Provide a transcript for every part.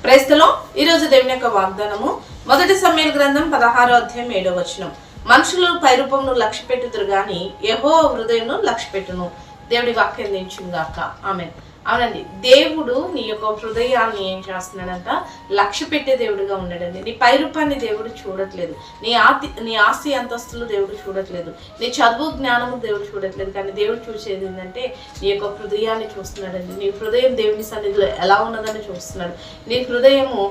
క్రైస్తలో ఈరోజు దేవుని యొక్క వాగ్దానము 1 సమూయేలు గ్రంథం 16వ అధ్యాయం 7వ వచనం. మనుషులు పైరూపమును లక్ష్య పెట్టుదురు గాని యెహోవా హృదయమును లక్ష్య పెట్టును. దేవుడి వాక్యం దించును గాక. ఆమేన్. అవునండి, దేవుడు నీ యొక్క హృదయాన్ని ఏం చేస్తున్నాడంట? లక్ష్య పెట్టే దేవుడుగా ఉన్నాడండి. నీ పైరూపాన్ని దేవుడు చూడట్లేదు, నీ ఆస్తి అంతస్తులు దేవుడు చూడట్లేదు, నీ చదువు జ్ఞానము దేవుడు చూడట్లేదు. కానీ దేవుడు చూసేది ఏంటంటే నీ యొక్క హృదయాన్ని చూస్తున్నాడండి. నీ హృదయం దేవుని సన్నిధిలో ఎలా ఉన్నదని చూస్తున్నాడు. నీ హృదయము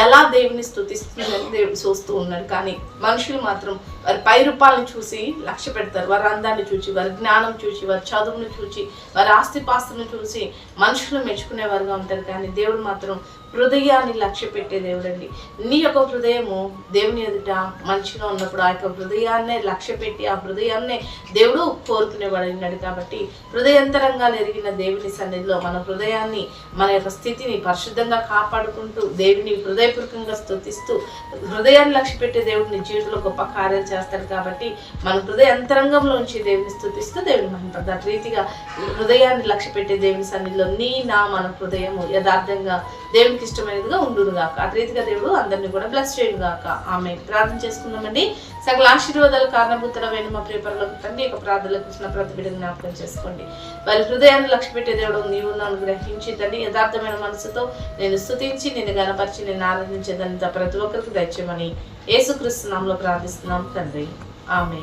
ఎలా దేవుని స్తుతిస్తుందని దేవుడు చూస్తూ ఉన్నాడు. కానీ మనుషులు మాత్రం వారి పైరూపాలను చూసి లక్ష్య పెడతారు. వారి అందాన్ని చూసి, వారి జ్ఞానం చూసి, వారి చదువును చూసి, వారి ఆస్తిపాస్తులను చూసి మనుషులు మెచ్చుకునేవారుగా ఉంటారు. కానీ దేవుడు మాత్రం హృదయాన్ని లక్ష్య పెట్టే దేవుడు అండి. నీ యొక్క హృదయము దేవుని ఎదుట మంచిగా ఉన్నప్పుడు ఆ యొక్క హృదయాన్నే లక్ష్య పెట్టి ఆ హృదయాన్నే దేవుడు కోరుకునేవాడు. కాబట్టి హృదయంతరంగాలు ఎరిగిన దేవుని సన్నిధిలో మన హృదయాన్ని, మన యొక్క స్థితిని పరిశుద్ధంగా కాపాడుకుంటూ దేవుని హృదయపూర్వకంగా స్తుతిస్తూ హృదయాన్ని లక్ష్య పెట్టే దేవుడు నీ జీవితంలో గొప్ప కార్యాలు చేస్తాడు. కాబట్టి మన హృదయంతరంగంలో ఉంచి దేవుని స్తుతిస్తూ దేవుని మహిమపడతాడు. రీతిగా హృదయాన్ని లక్ష్య పెట్టే దేవుని సన్నిధిలో మన హృదయము యథార్థంగా దేవునికి ఇష్టమైనదిగా ఉండును గాక. అటు రీతిగా దేవుడు అందరినీ కూడా బ్లెస్ చేయను గాక. ఆమె ప్రార్థన చేసుకుందామండి. సకల ఆశీర్వాదాలు కారణభూతులైన మా ప్రియపరులకు తండ్రి యొక్క ప్రార్థనలకు ఇచ్చిన ప్రతి బిడ్డను జ్ఞాపకం చేసుకోండి. వారి హృదయాన్ని లక్ష్య పెట్టే దేవుడు నీవు నన్ను గ్రహించి తండ్రి యథార్థమైన మనసుతో నేను స్తుతించి నేను గణపరిచి నేను ఆరాధించేదంతా ప్రతి ఒక్కరికి దయచేయమని యేసుక్రీస్తు నామములో ప్రార్థిస్తున్నాం తండ్రి. ఆమె.